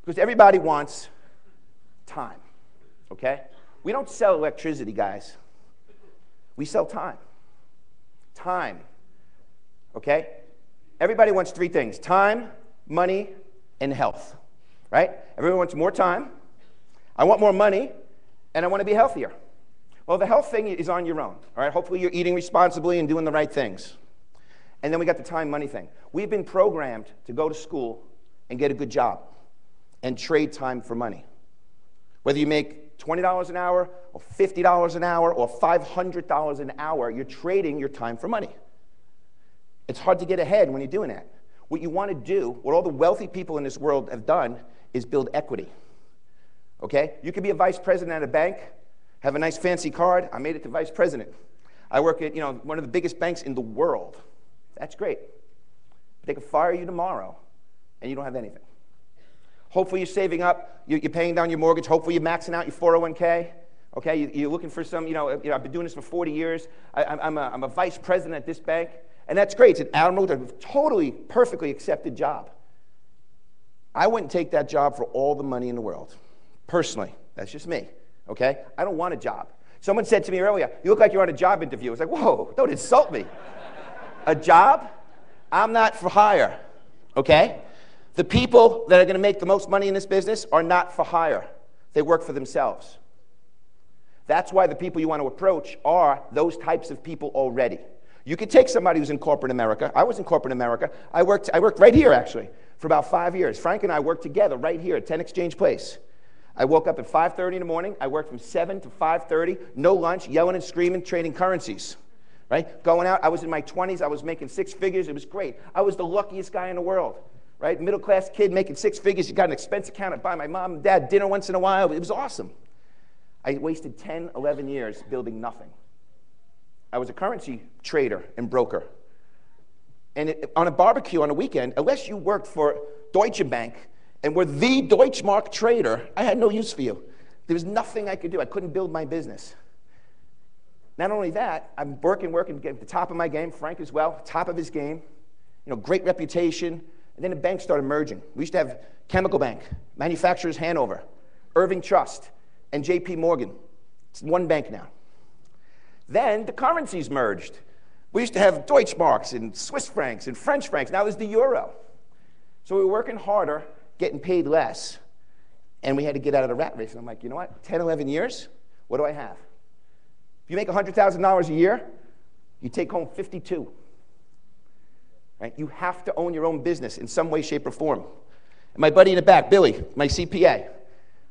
Because everybody wants time, okay? We don't sell electricity, guys. We sell time. Time, okay? Everybody wants three things: time, money, and health, right? Everyone wants more time. I want more money, and I want to be healthier. Well, the health thing is on your own, all right? Hopefully you're eating responsibly and doing the right things. And then we got the time, money thing. We've been programmed to go to school and get a good job and trade time for money. Whether you make $20 an hour or $50 an hour or $500 an hour, you're trading your time for money. It's hard to get ahead when you're doing that. What you want to do, what all the wealthy people in this world have done, is build equity. Okay? You could be a vice president at a bank, have a nice fancy card. I made it to vice president. I work at one of the biggest banks in the world. That's great. But they could fire you tomorrow, and you don't have anything. Hopefully you're saving up, you're paying down your mortgage. Hopefully you're maxing out your 401k. Okay, you're looking for some, I've been doing this for 40 years. I'm a vice president at this bank, and that's great. It's an admirable, totally, perfectly accepted job. I wouldn't take that job for all the money in the world. Personally, that's just me, okay? I don't want a job. Someone said to me earlier, you look like you're on a job interview. I was like, whoa, don't insult me. A job? I'm not for hire, okay? The people that are going to make the most money in this business are not for hire. They work for themselves. That's why the people you want to approach are those types of people already. You could take somebody who's in corporate America. I was in corporate America. I worked right here, actually, for about 5 years. Frank and I worked together right here at 10 Exchange Place. I woke up at 5:30 in the morning. I worked from 7 to 5:30, no lunch, yelling and screaming, trading currencies. Right? Going out, I was in my 20s. I was making 6 figures. It was great. I was the luckiest guy in the world. Right? Middle-class kid making 6 figures. You got an expense account to buy my mom and dad dinner once in a while. It was awesome. I wasted 10, 11 years building nothing. I was a currency trader and broker. And on a barbecue on a weekend, unless you worked for Deutsche Bank and were the Deutschmark trader, I had no use for you. There was nothing I could do. I couldn't build my business. Not only that, I'm working, getting to the top of my game. Frank as well, top of his game. Great reputation. And then the banks started merging. We used to have Chemical Bank, Manufacturers Hanover, Irving Trust, and J.P. Morgan. It's one bank now. Then the currencies merged. We used to have Deutschmarks and Swiss francs and French francs. Now there's the euro. So we were working harder, getting paid less, and we had to get out of the rat race. And I'm like, you know what? 10, 11 years, what do I have? If you make $100,000 a year, you take home 52. Right? You have to own your own business in some way, shape, or form. And my buddy in the back, Billy, my CPA,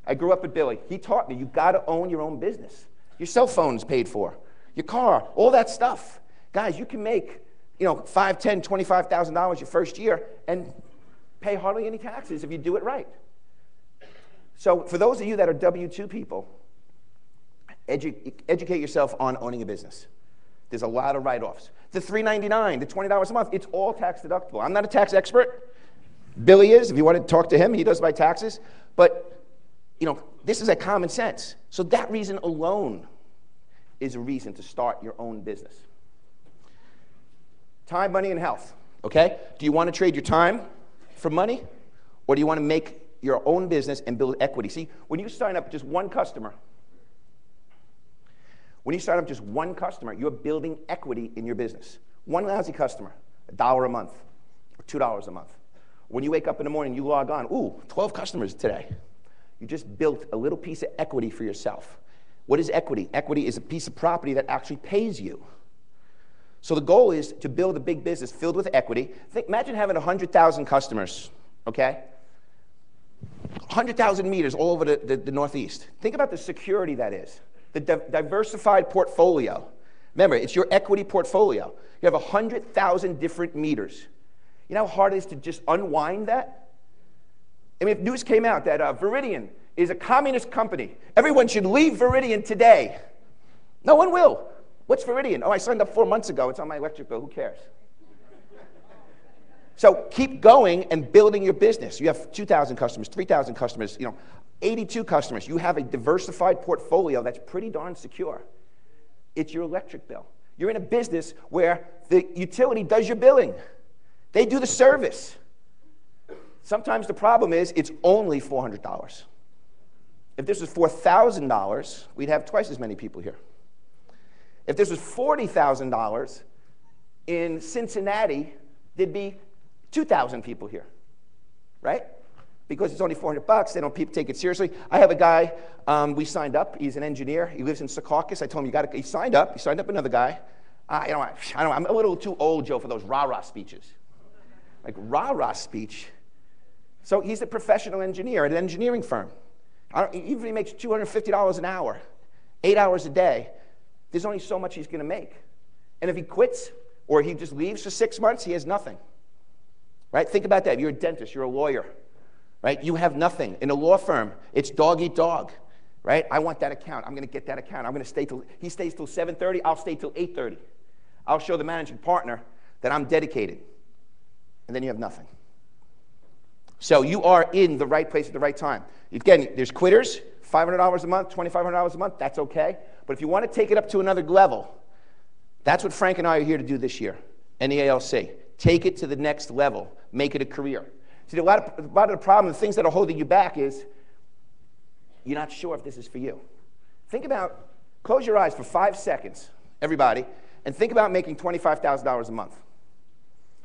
I grew up with Billy. He taught me you got to own your own business. Your cell phone's paid for, your car, all that stuff. Guys, you can make $5,000, $10,000, $25,000 your first year and pay hardly any taxes if you do it right. So for those of you that are W-2 people, educate yourself on owning a business. There's a lot of write-offs. The $3.99, the $20 a month, it's all tax deductible. I'm not a tax expert. Billy is. If you want to talk to him, he does my taxes. But this is a common sense. So that reason alone is a reason to start your own business. Time, money, and health, okay? Do you want to trade your time for money, or do you want to make your own business and build equity? See, when you sign up just one customer, you're building equity in your business. One lousy customer, $1 a month, or $2 a month. When you wake up in the morning, you log on, 12 customers today. You just built a little piece of equity for yourself. What is equity? Equity is a piece of property that actually pays you. So the goal is to build a big business filled with equity. Imagine having 100,000 customers, okay? 100,000 meters all over the Northeast. Think about the security that is. The diversified portfolio. Remember, it's your equity portfolio. You have 100,000 different meters. You know how hard it is to just unwind that? I mean, if news came out that Viridian is a communist company, everyone should leave Viridian today. No one will. What's Viridian? Oh, I signed up 4 months ago. It's on my electric bill. Who cares? So keep going and building your business. You have 2,000 customers, 3,000 customers, 82 customers. You have a diversified portfolio that's pretty darn secure. It's your electric bill. You're in a business where the utility does your billing. They do the service. Sometimes the problem is it's only $400. If this was $4,000, we'd have twice as many people here. If this was $40,000, in Cincinnati, there'd be 2,000 people here, right? Because it's only $400, they don't take it seriously. I have a guy, we signed up. He's an engineer. He lives in Secaucus. I told him, he signed up. He signed up another guy. I'm a little too old, Joe, for those rah-rah speeches. Like, rah-rah speech? So he's a professional engineer at an engineering firm. Even if he makes $250 an hour, 8 hours a day, there's only so much he's going to make. And if he quits or he just leaves for 6 months, he has nothing. Right? Think about that. You're a dentist. You're a lawyer. Right? You have nothing. In a law firm, it's dog eat dog. Right? I want that account. I'm going to get that account. I'm going to stay till he stays till 7:30. I'll stay till 8:30. I'll show the managing partner that I'm dedicated. And then you have nothing. So you are in the right place at the right time. Again, there's quitters, $500 a month, $2,500 a month, that's okay. But if you want to take it up to another level, that's what Frank and I are here to do this year, and the ALC. Take it to the next level. Make it a career. See, a lot of the problem, the things that are holding you back is you're not sure if this is for you. Think about, close your eyes for 5 seconds, everybody, and think about making $25,000 a month.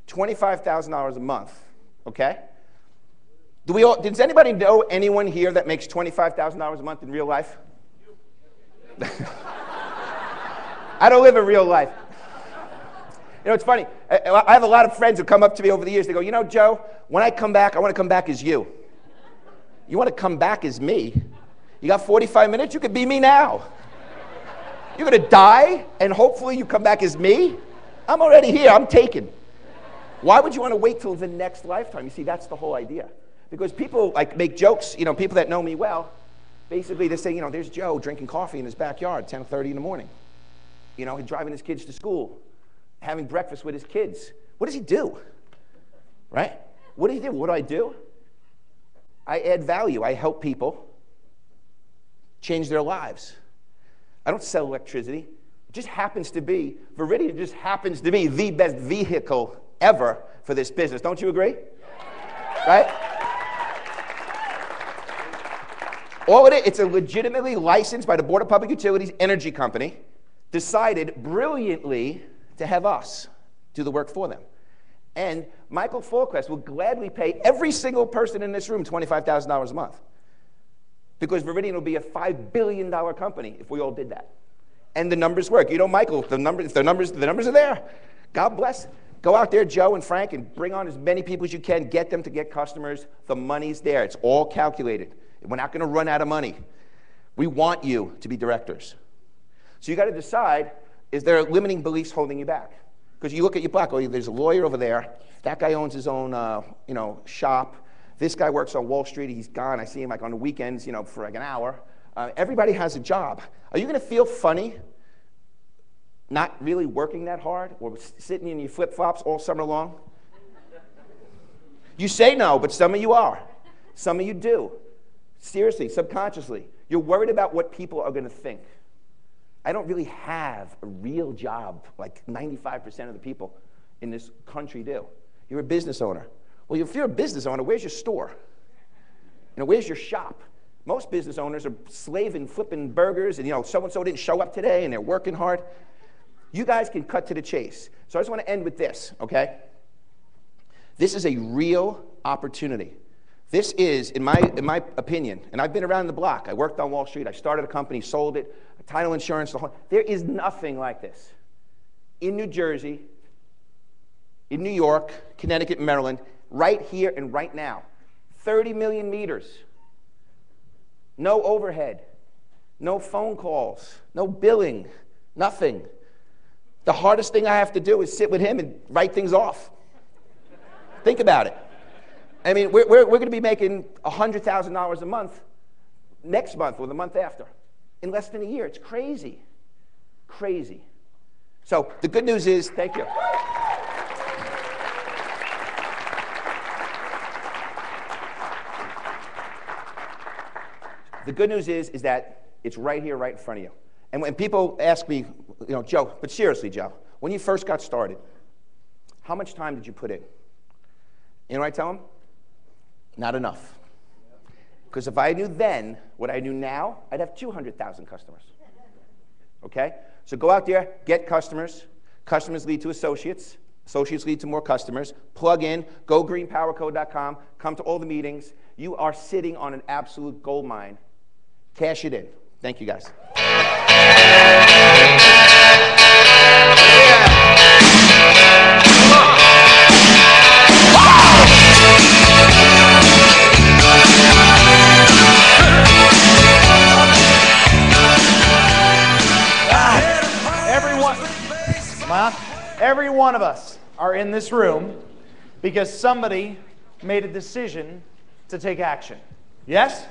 $25,000 a month, okay? Does anybody know anyone here that makes $25,000 a month in real life? I don't live in real life. You know, it's funny. I have a lot of friends who come up to me over the years. They go, you know, Joe, when I come back, I want to come back as you. You want to come back as me? You got 45 minutes? You could be me now. You're going to die, and hopefully you come back as me? I'm already here. I'm taken. Why would you want to wait till the next lifetime? You see, that's the whole idea. Because people like make jokes, you know, people that know me well, basically they say, you know, there's Joe drinking coffee in his backyard, 10:30 in the morning. You know, he's driving his kids to school, having breakfast with his kids. What does he do? Right? What do he do? What do I do? I add value. I help people change their lives. I don't sell electricity. It just happens to be, Viridian just happens to be the best vehicle ever for this business. Don't you agree? Right? All of it, it's a legitimately licensed by the Board of Public Utilities energy company, decided brilliantly to have us do the work for them. And Michael Falquist will gladly pay every single person in this room $25,000 a month. Because Viridian will be a $5 billion company if we all did that. And the numbers work. You know, Michael, if the numbers are there, God bless. Go out there, Joe and Frank, and bring on as many people as you can. Get them to get customers. The money's there. It's all calculated. We're not going to run out of money. We want you to be directors. So you got to decide, is there limiting beliefs holding you back? Because you look at your block, oh, there's a lawyer over there. That guy owns his own shop. This guy works on Wall Street. He's gone. I see him like on the weekends, you know, for like an hour. Everybody has a job. Are you going to feel funny not really working that hard or sitting in your flip-flops all summer long? You say no, but some of you are. Some of you do. Seriously, subconsciously. You're worried about what people are going to think. I don't really have a real job like 95% of the people in this country do. You're a business owner. Well, if you're a business owner, where's your store? You know, where's your shop? Most business owners are slaving, flipping burgers, and, you know, so-and-so didn't show up today, and they're working hard. You guys can cut to the chase. So I just want to end with this, okay? This is a real opportunity. This is, in my opinion, and I've been around the block. I worked on Wall Street. I started a company, sold it, title insurance. There is nothing like this. In New Jersey, in New York, Connecticut, and Maryland, right here and right now. 30 million meters. No overhead. No phone calls. No billing. Nothing. The hardest thing I have to do is sit with him and write things off. Think about it. I mean, we're going to be making $100,000 a month next month or the month after in less than a year. It's crazy. Crazy. So the good news is, thank you. The good news is that it's right here, right in front of you. And when people ask me, you know, Joe, but seriously, Joe, when you first got started, how much time did you put in? You know what I tell them? Not enough. Because if I knew then what I knew now, I'd have 200,000 customers. Okay? So go out there, get customers. Customers lead to associates. Associates lead to more customers. Plug in, go greenpowercode.com, come to all the meetings. You are sitting on an absolute gold mine. Cash it in. Thank you, guys. Every one of us are in this room because somebody made a decision to take action. Yes?